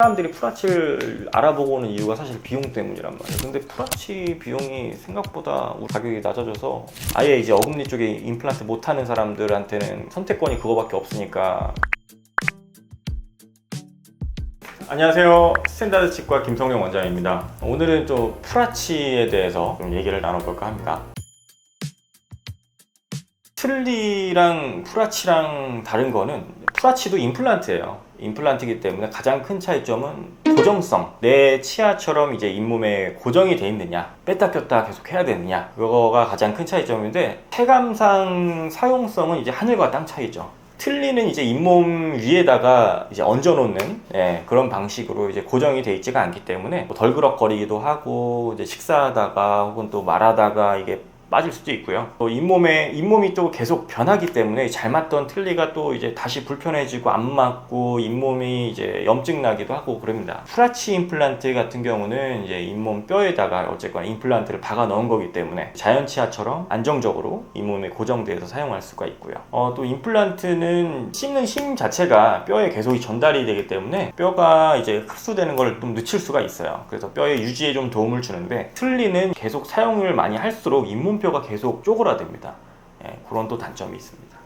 사람들이 프라치를 알아보고 오는 이유가 사실 비용 때문이란 말이에요. 근데 프라치 비용이 생각보다 가격이 낮아져서 아예 이제 어금니 쪽에 임플란트 못하는 사람들한테는 선택권이 그거밖에 없으니까. 안녕하세요, 스탠다드 치과 김성령 원장입니다. 오늘은 또 프라치에 대해서 좀 얘기를 나눠볼까 합니다. 틀니랑 프라치랑 다른 거는, 프라치도 임플란트예요. 임플란트이기 때문에 가장 큰 차이점은 고정성. 내 치아처럼 이제 잇몸에 고정이 돼 있느냐, 뺐다 꼈다 계속 해야 되느냐, 그거가 가장 큰 차이점인데, 체감상 사용성은 이제 하늘과 땅 차이죠. 틀니는 이제 잇몸 위에다가 이제 얹어놓는 그런 방식으로 이제 고정이 돼 있지가 않기 때문에 뭐 덜그럭거리기도 하고, 이제 식사하다가 혹은 또 말하다가 이게 빠질 수도 있고요. 또 잇몸이 또 계속 변하기 때문에 잘 맞던 틀니가 또 이제 다시 불편해지고 안 맞고 잇몸이 이제 염증 나기도 하고 그럽니다. 프라치 임플란트 같은 경우는 이제 잇몸 뼈에다가 어쨌거나 임플란트를 박아 넣은 거기 때문에 자연 치아처럼 안정적으로 잇몸에 고정돼서 사용할 수가 있고요. 또 임플란트는 씹는 힘 자체가 뼈에 계속 전달이 되기 때문에 뼈가 이제 흡수되는 걸 좀 늦출 수가 있어요. 그래서 뼈의 유지에 좀 도움을 주는데, 틀니는 계속 사용을 많이 할수록 잇몸뼈가 계속 쪼그라듭니다. 그런 또 단점이 있습니다.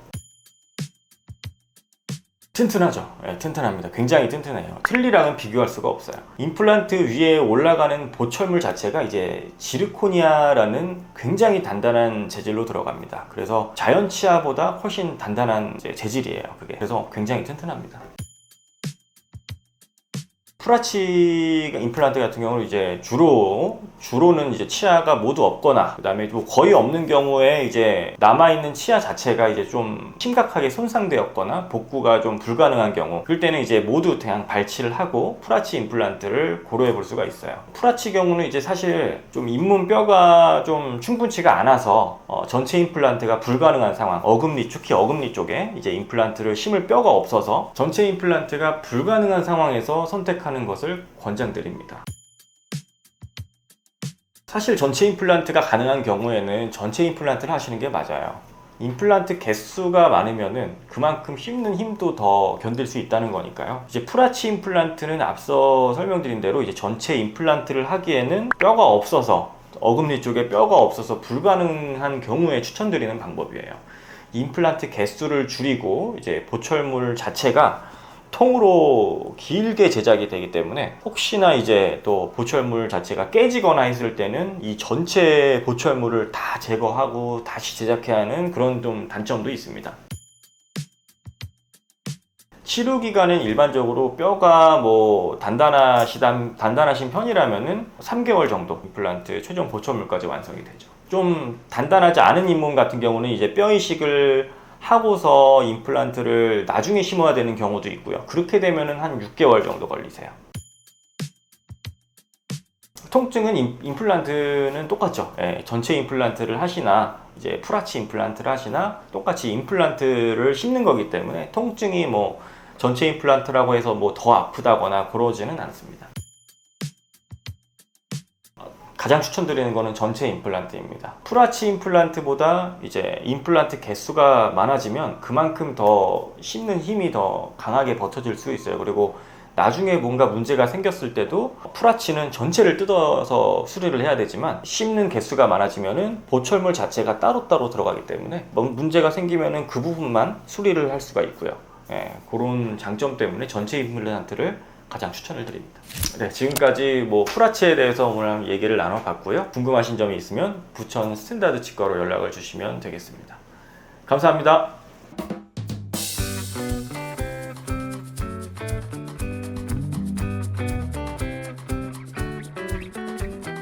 튼튼하죠. 튼튼합니다. 굉장히 튼튼해요. 틀니랑은 비교할 수가 없어요. 임플란트 위에 올라가는 보철물 자체가 이제 지르코니아라는 굉장히 단단한 재질로 들어갑니다. 그래서 자연 치아보다 훨씬 단단한 재질이에요. 그게. 그래서 굉장히 튼튼합니다. 프라치 임플란트 같은 경우는 이제 주로는 이제 치아가 모두 없거나, 그다음에 뭐 거의 없는 경우에 이제 남아있는 치아 자체가 이제 좀 심각하게 손상되었거나 복구가 좀 불가능한 경우, 그럴 때는 이제 모두 그냥 발치를 하고 프라치 임플란트를 고려해 볼 수가 있어요. 프라치 경우는 이제 사실 좀 잇몸 뼈가 좀 충분치가 않아서 전체 임플란트가 불가능한 상황, 특히 어금니 쪽에 이제 임플란트를 심을 뼈가 없어서 전체 임플란트가 불가능한 상황에서 선택하는 것을 권장드립니다. 사실 전체 임플란트가 가능한 경우에는 전체 임플란트를 하시는 게 맞아요. 임플란트 개수가 많으면은 그만큼 씹는 힘도 더 견딜 수 있다는 거니까요. 이제 프라치 임플란트는 앞서 설명드린 대로 이제 전체 임플란트를 하기에는 뼈가 없어서, 어금니 쪽에 뼈가 없어서 불가능한 경우에 추천드리는 방법이에요. 임플란트 개수를 줄이고 이제 보철물 자체가 통으로 길게 제작이 되기 때문에, 혹시나 이제 또 보철물 자체가 깨지거나 했을 때는 이 전체 보철물을 다 제거하고 다시 제작해야 하는 그런 좀 단점도 있습니다. 치료 기간은 일반적으로 뼈가 뭐 단단하신 편이라면은 3개월 정도 임플란트 최종 보철물까지 완성이 되죠. 좀 단단하지 않은 잇몸 같은 경우는 이제 뼈 이식을 하고서 임플란트를 나중에 심어야 되는 경우도 있고요. 그렇게 되면은 한 6개월 정도 걸리세요. 통증은 임플란트는 똑같죠. 전체 임플란트를 하시나 이제 프라치 임플란트를 하시나 똑같이 임플란트를 심는 거기 때문에 통증이 뭐 전체 임플란트라고 해서 뭐 더 아프다거나 그러지는 않습니다. 가장 추천드리는 거는 전체 임플란트입니다. 프라치 임플란트보다 이제 임플란트 개수가 많아지면 그만큼 더 씹는 힘이 더 강하게 버텨질 수 있어요. 그리고 나중에 뭔가 문제가 생겼을 때도 프라치는 전체를 뜯어서 수리를 해야 되지만, 씹는 개수가 많아지면은 보철물 자체가 따로따로 들어가기 때문에 문제가 생기면은 그 부분만 수리를 할 수가 있고요. 그런 장점 때문에 전체 임플란트를 가장 추천을 드립니다. 네, 지금까지 뭐 프라치에 대해서 오늘 얘기를 나눠봤고요. 궁금하신 점이 있으면 부천 스탠다드 치과로 연락을 주시면 되겠습니다. 감사합니다.